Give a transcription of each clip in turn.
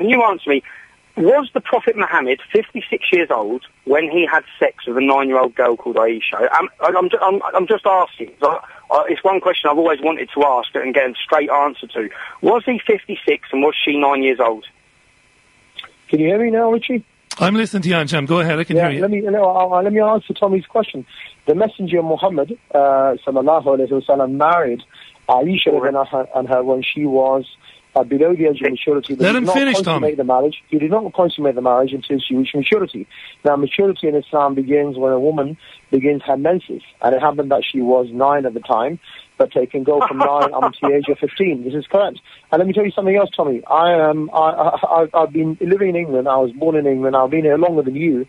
can you answer me? Was the Prophet Muhammad 56 years old when he had sex with a 9-year-old girl called Aisha? I'm just asking. It's one question I've always wanted to ask and get a straight answer to. Was he 56 and was she 9 years old? Can you hear me now, Richie? I'm listening to you, Anjam. Go ahead, I can hear you. Let me answer Tommy's question. The Messenger Muhammad, sallallahu alayhi wa sallam, married Aisha and her when she was below the age of maturity. Let him finish, Tommy. He did not consummate the marriage until she reached maturity. Now, maturity in Islam begins when a woman begins her menses, and it happened that she was 9 at the time, but it can go from 9 up to the age of 15. This is correct. And let me tell you something else, Tommy. I've been living in England. I was born in England. I've been here longer than you.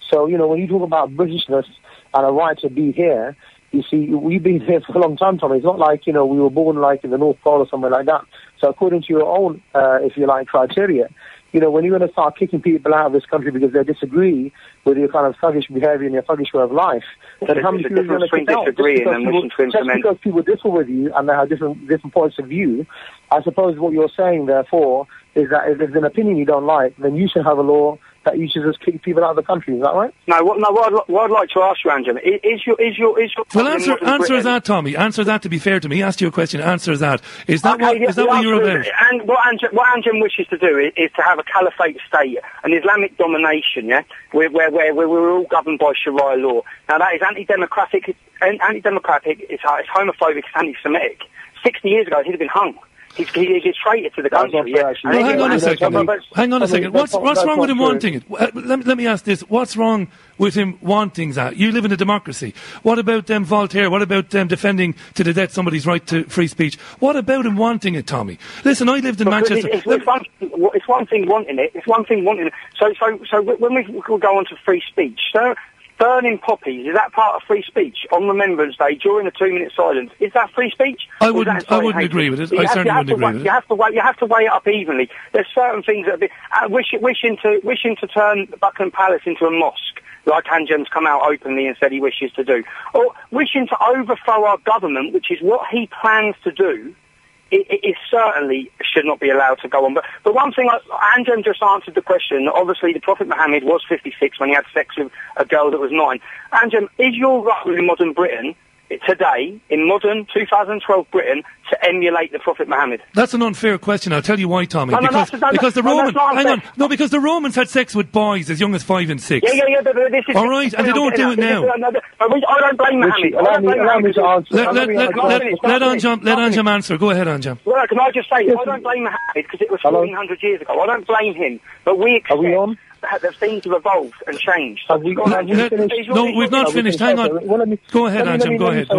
So, when you talk about Britishness and a right to be here, you see, we've been here for a long time, Tommy. It's not like, we were born like in the North Pole or somewhere like that. So according to your own, if you like, criteria, when you're going to start kicking people out of this country because they disagree with your kind of thuggish behavior and your thuggish way of life, then how many people are going to kick out? Just because people differ with you and they have different points of view, I suppose what you're saying, therefore, is that if there's an opinion you don't like, then you should have a law that you should just kick people out of the country. Is that right? What I'd like to ask you, Anjam, is your well, answer that, Tommy. Answer that, to be fair to me. He asked you a question. Answer that. Is that what you're about? And what Anjam wishes to do is to have a caliphate state, an Islamic domination, yeah, where we're all governed by Sharia law. Now that is anti-democratic. It's homophobic. It's anti-Semitic. 60 years ago, he'd have been hung. He's traitor to the country. Yeah. Well, hang on a second. What's wrong with him wanting it? Let me ask this. What's wrong with him wanting that? You live in a democracy. What about Voltaire? What about defending to the death somebody's right to free speech? What about him wanting it, Tommy? Listen, I lived in Manchester. It's one thing wanting it. It's one thing wanting it. So when we go on to free speech, so burning poppies, is that part of free speech? On Remembrance Day, during a 2-minute silence, is that free speech? I wouldn't agree with it. I certainly wouldn't agree with it. You have to weigh it up evenly. There's certain things that are wishing to turn Buckingham Palace into a mosque, like Anjam's come out openly and said he wishes to do, or wishing to overthrow our government, which is what he plans to do. It certainly should not be allowed to go on. But one thing, Anjam just answered the question. Obviously, the Prophet Muhammad was 56 when he had sex with a girl that was 9. Anjam, is your role in modern Britain today, in modern 2012 Britain, to emulate the Prophet Muhammad? That's an unfair question. I'll tell you why, Tommy. Because the Romans had sex with boys as young as 5 and 6. Yeah. But this is all right, and they don't do it now. I don't blame Muhammad. Let Anjam answer. Go ahead, Anjam. Well, can I just say, I don't blame Muhammad because it was 1400 years ago. I don't blame him, but we accept that things have evolved and changed. No, we've not finished. Hang on. Go ahead, Anjam. Go ahead.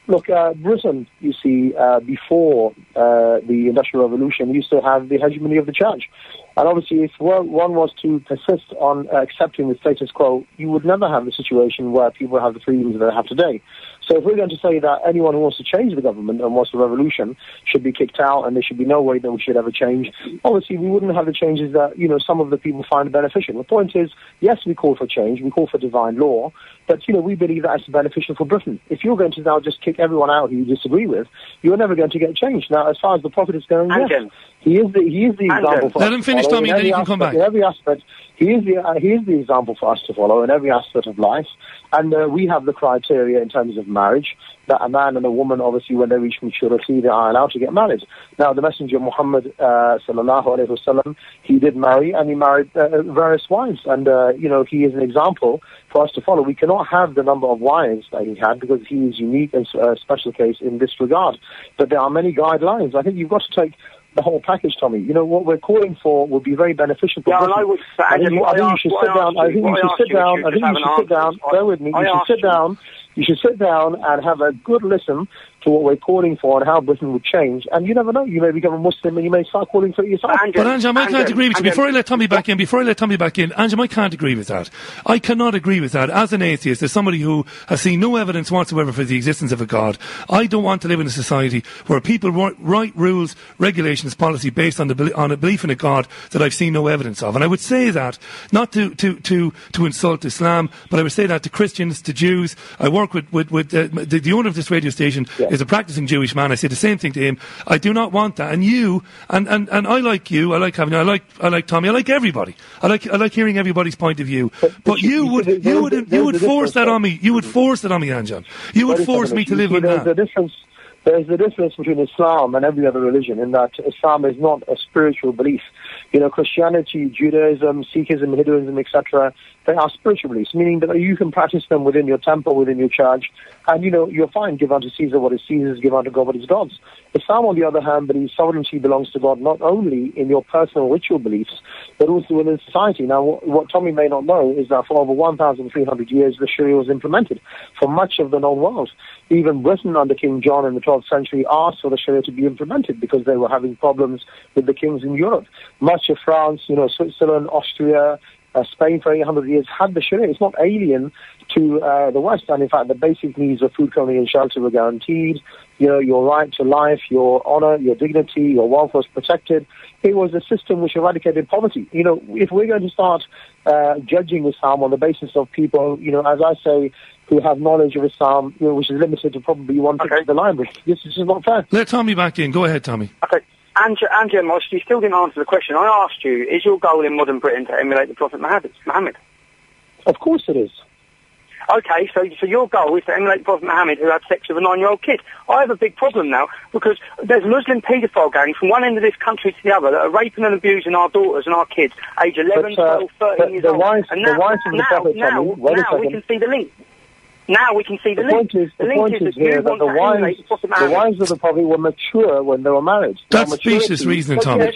Look, Britain, you see, before the Industrial Revolution, used to have the hegemony of the church. And obviously, if one was to persist on accepting the status quo, you would never have the situation where people have the freedoms that they have today. So if we're going to say that anyone who wants to change the government and wants a revolution should be kicked out and there should be no way that we should ever change, obviously we wouldn't have the changes that, some of the people find beneficial. The point is, yes, we call for change, we call for divine law, but, we believe that it's beneficial for Britain. If you're going to now just kick everyone out who you disagree with, you're never going to get change. Now, as far as the Prophet is going, yes, he is the example for us. Let him finish, Tommy, and then you can come back. In every aspect, he is the example for us to follow in every aspect of life. And we have the criteria in terms of marriage, that a man and a woman, obviously, when they reach maturity, they are allowed to get married. Now, the Messenger Muhammad, sallallahu alayhi wa sallam, he did marry, and he married various wives. And, he is an example for us to follow. We cannot have the number of wives that he had because he is unique and a special case in this regard. But there are many guidelines. I think you've got to take the whole package, Tommy. What we're calling for would be very beneficial for Britain. I think you should sit down. Bear with me. You should sit down and have a good listen to what we're calling for and how Britain would change. And you never know, you may become a Muslim and you may start calling for it yourself. But Anjam, I can't agree with you. Before I let Tommy back in, Anjam, I can't agree with that. I cannot agree with that. As an atheist, as somebody who has seen no evidence whatsoever for the existence of a God, I don't want to live in a society where people write rules, regulations, policy based on a belief in a God that I've seen no evidence of. And I would say that, not to insult Islam, but I would say that to Christians, to Jews. I work with the owner of this radio station, is a practicing Jewish man. I say the same thing to him. I do not want that. And you, and I like you, I like having you, I like Tommy, I like everybody. I like hearing everybody's point of view. But you would force that on me. You would force it on me, Anjan. You would force me to live with that. There's a difference between Islam and every other religion in that Islam is not a spiritual belief. Christianity, Judaism, Sikhism, Hinduism, etc., they are spiritual beliefs, meaning that you can practice them within your temple, within your church, and, you're fine. Give unto Caesar what is Caesar's, give unto God what is God's. Islam, on the other hand, believes sovereignty belongs to God not only in your personal ritual beliefs, but also within society. Now, what Tommy may not know is that for over 1,300 years, the Sharia was implemented for much of the known world. Even Britain under King John in the 12th century asked for the Sharia to be implemented because they were having problems with the kings in Europe. Much of France, Switzerland, Austria, Spain for 800 years had the Sharia. It's not alien to the West, and in fact the basic needs of food, clothing and shelter were guaranteed. Your right to life, your honor, your dignity, your wealth was protected. It was a system which eradicated poverty. If we're going to start judging Islam on the basis of people, as I say, who have knowledge of Islam, which is limited to probably one fifth of the library, this is just not fair. Let Tommy back in. Go ahead, Tommy. Okay. Anjan, you still didn't answer the question. I asked you, is your goal in modern Britain to emulate the Prophet Muhammad? Of course it is. Okay, so your goal is to emulate the Prophet Muhammad, who had sex with a 9-year-old kid. I have a big problem now, because there's Muslim paedophile gangs from one end of this country to the other that are raping and abusing our daughters and our kids, age 11, 12, 13 years old. And now we can see the link. Now we can see the link. The point is here that the wives of the Prophet were mature when they were married. That's specious reasoning, Tommy.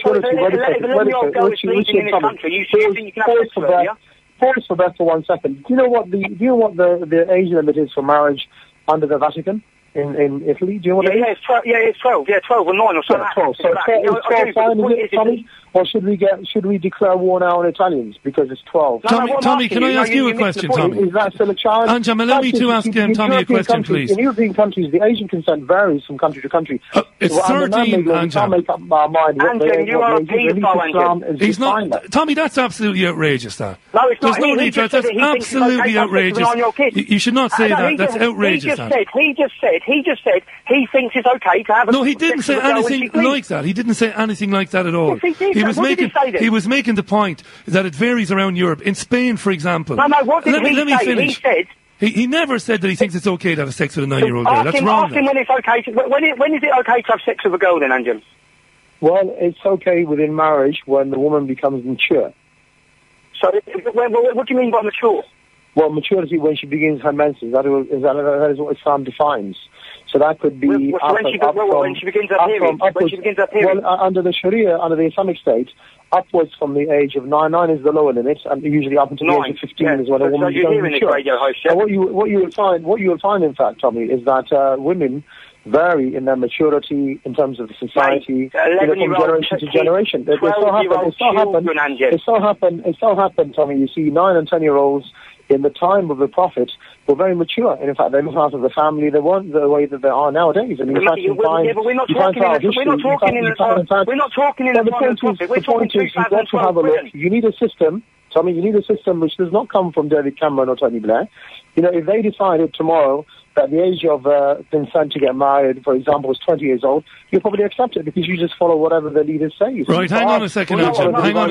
Pause for breath for 1 second. Do you know what the age limit is for marriage under the Vatican in Italy? Do you know what it is? It's 12. Yeah, 12 or 9 or something. 12. So is 12 fine, is it, Tommy? Or should we declare war now on Italians because it's 12? Tommy, can I ask you a question, Tommy? Is that still a child? Anjan, allow me to ask Tommy a question, please. In European countries, the age of consent varies from country to country. It's 13, Anjan. Anjan, you are a paedophile, Anjan. He's not. Tommy, that's absolutely outrageous, that. No, it's not. There's no need for that. That's absolutely outrageous. You should not say that. That's outrageous, He just said he thinks it's okay to have a... No, he didn't say anything like that. He didn't say anything like that at all. Yes, He was making the point that it varies around Europe. In Spain, for example... No, what did he say? Finish. He said... He never said that he thinks it's okay to have sex with a 9-year-old girl. That's wrong. Ask him when it's okay to... When is it okay to have sex with a girl then, Anjan? Well, it's okay within marriage when the woman becomes mature. So, what do you mean by mature? Well, maturity when she begins her menses. That is what Islam defines. So that could be when she begins her period. Well, under the Sharia, under the Islamic State, upwards from the age of 9 is the lower limit, and usually up until the age of 15 is when a woman becomes mature. So what you will find, in fact, Tommy, is that women vary in their maturity in terms of the society, from generation to generation. It so happened, Tommy. You see, 9 and 10-year-olds in the time of the Prophet were very mature. And in fact, they looked after the family. They weren't the way that they are nowadays. I mean, we're not talking in the Prophet. The point is, you've got to have a look. You need a system, Tommy, which does not come from David Cameron or Tony Blair. If they decided tomorrow that the age of consent to get married, for example, was 20 years old, you'll probably accept it because you just follow whatever the leaders say. Right, hang on a second, Anjan. Hang on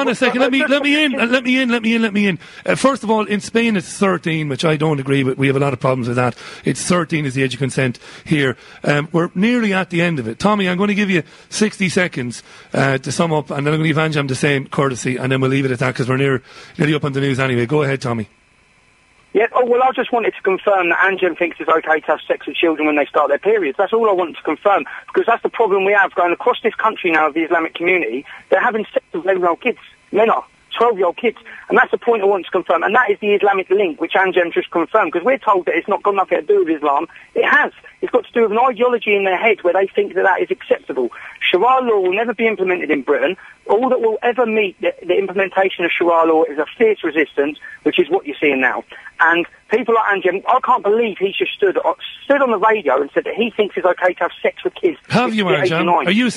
a second. Let me in. First of all, in Spain it's 13, which I don't agree with. We have a lot of problems with that. It's 13 is the age of consent here. We're nearly at the end of it. Tommy, I'm going to give you 60 seconds to sum up, and then I'm going to give Anjan the same courtesy, and then we'll leave it at that because we're nearly up on the news anyway. Go ahead, Tommy. Yeah, I just wanted to confirm that Anjan thinks it's okay to have sex with children when they start their periods. That's all I wanted to confirm, because that's the problem we have going across this country now of the Islamic community. They're having sex with 11-year-old kids. Men are. 12-year-old kids. And that's the point I want to confirm. And that is the Islamic link, which Anjan just confirmed, because we're told that it's not got nothing to do with Islam. It has. It's got to do with an ideology in their head where they think that is acceptable. Sharia law will never be implemented in Britain. all that will ever meet the implementation of Sharia law is a fierce resistance, which is what you're seeing now. And people like Anjem, I can't believe he just stood on the radio and said that he thinks it's okay to have sex with kids. Have you, Anjem? Are you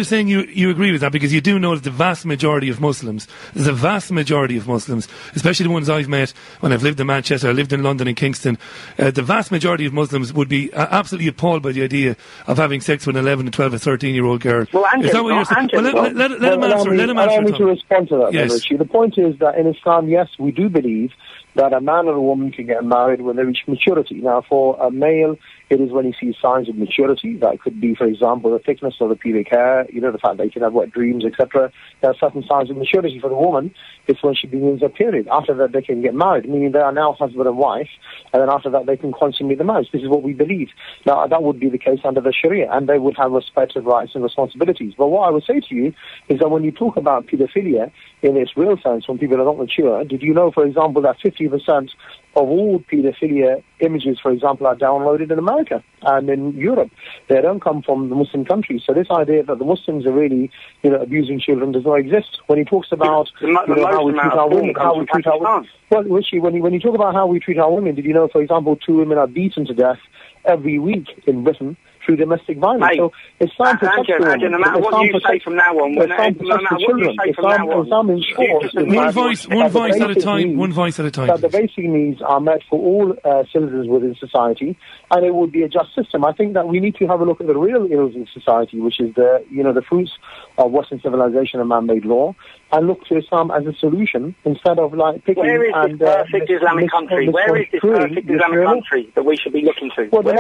saying you agree with that? Because you do know that the vast majority of Muslims, especially the ones I've met when I've lived in Manchester, I lived in London and Kingston, the vast majority of Muslims would be absolutely appalled by the idea of having sex with an 11, a 12, a 13-year-old girl. Well, Anjem, is that what you're saying? Well, let him answer. Allow me to respond to that, yes. Richie. The point is that in Islam, yes, we do believe that a man or a woman can get married when they reach maturity. Now, for a male, it is when he sees signs of maturity. That could be, for example, the thickness of the pubic hair, the fact that he can have wet dreams, etc. There are certain signs of maturity. For the woman, it's when she begins her period. After that, they can get married, meaning they are now husband and wife, and then after that, they can consummate the marriage. This is what we believe. Now, that would be the case under the Sharia, and they would have respective rights and responsibilities. But what I would say to you is that when you talk about pedophilia in its real sense, when people are not mature, did you know, for example, that 50% of all pedophilia images, for example, are downloaded in America and in Europe? They don't come from the Muslim countries. So this idea that the Muslims are really, abusing children does not exist. When he talks about how we treat our women, well, Richie, when you talk about how we treat our women, did you know, for example, 2 women are beaten to death every week in Britain through domestic violence? Hey, so Islam protects children. No matter what you say from now on, Islam ensures one voice at a time. One voice at a time. That the basic needs are met for all citizens within society, and it would be a just system. I think that we need to have a look at the real ills in society, which is the fruits of Western civilization and man-made law, and look to Islam as a solution instead of picking. Where is this perfect Islamic country? Where is this perfect Islamic country that we should be looking to? Well, the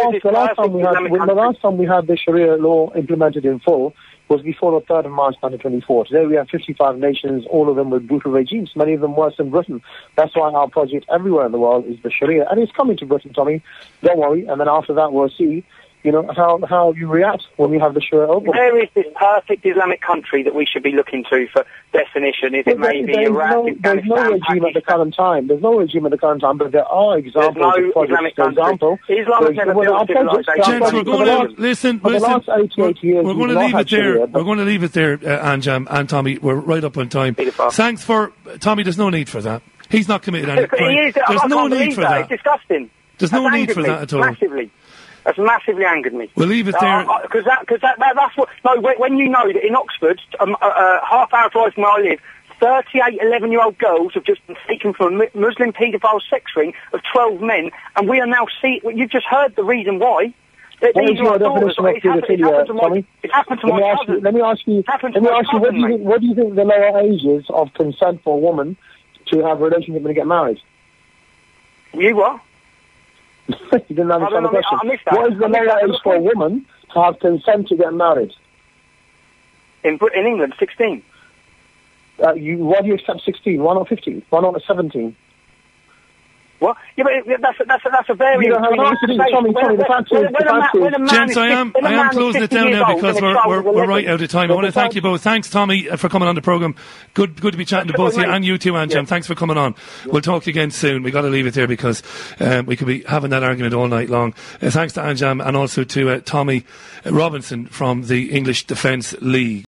last time we had the Sharia law implemented in full was before the 3rd of March 1924. Today we have 55 nations, all of them with brutal regimes, many of them worse than Britain. That's why our project everywhere in the world is the Sharia, and it's coming to Britain, Tommy. Don't worry, and then after that we'll see how you react when you have the Sharia open. Where is this perfect Islamic country that we should be looking to for definition? Is it maybe Iraq, there's no regime at the current time. There's no regime at the current time, but there are examples of projects. For example, Islam has never built civilization. Gents, we're the last 88 years, we're going to leave it there. We're going to leave it there, Anjem and Tommy. We're right up on time. Thanks for Tommy. There's no need for that. He's not committed any crime. There's no need for that. It's disgusting. There's no need for that at all. Massively. That's massively angered me. We'll leave it there. Because that's what... No, when you know that in Oxford, half-hour drive from where I live, 38 11-year-old girls have just been taken from a Muslim paedophile sex ring of 12 men, and we are now seeing... You've just heard the reason why. What is your definition of pedophilia, Tommy? It happened to my cousin. Let me ask you, what do you think the lower age is of consent for a woman to have a relationship and get married? You what? You didn't understand the question. What is the lower age for a woman to have consent to get married? In England, 16. Why do you accept 16? Why not 15? Why not 17? What? Yeah, but that's a very... You don't have an answer to Tommy, the fact is... Gents, I am closing it down now because we're right out of time. I want to thank you both. Thanks, Tommy, for coming on the programme. Good to be chatting to both of you, and you too, Anjem. Thanks for coming on. We'll talk again soon. We've got to leave it there because we could be having that argument all night long. Thanks to Anjem and also to Tommy Robinson from the English Defence League.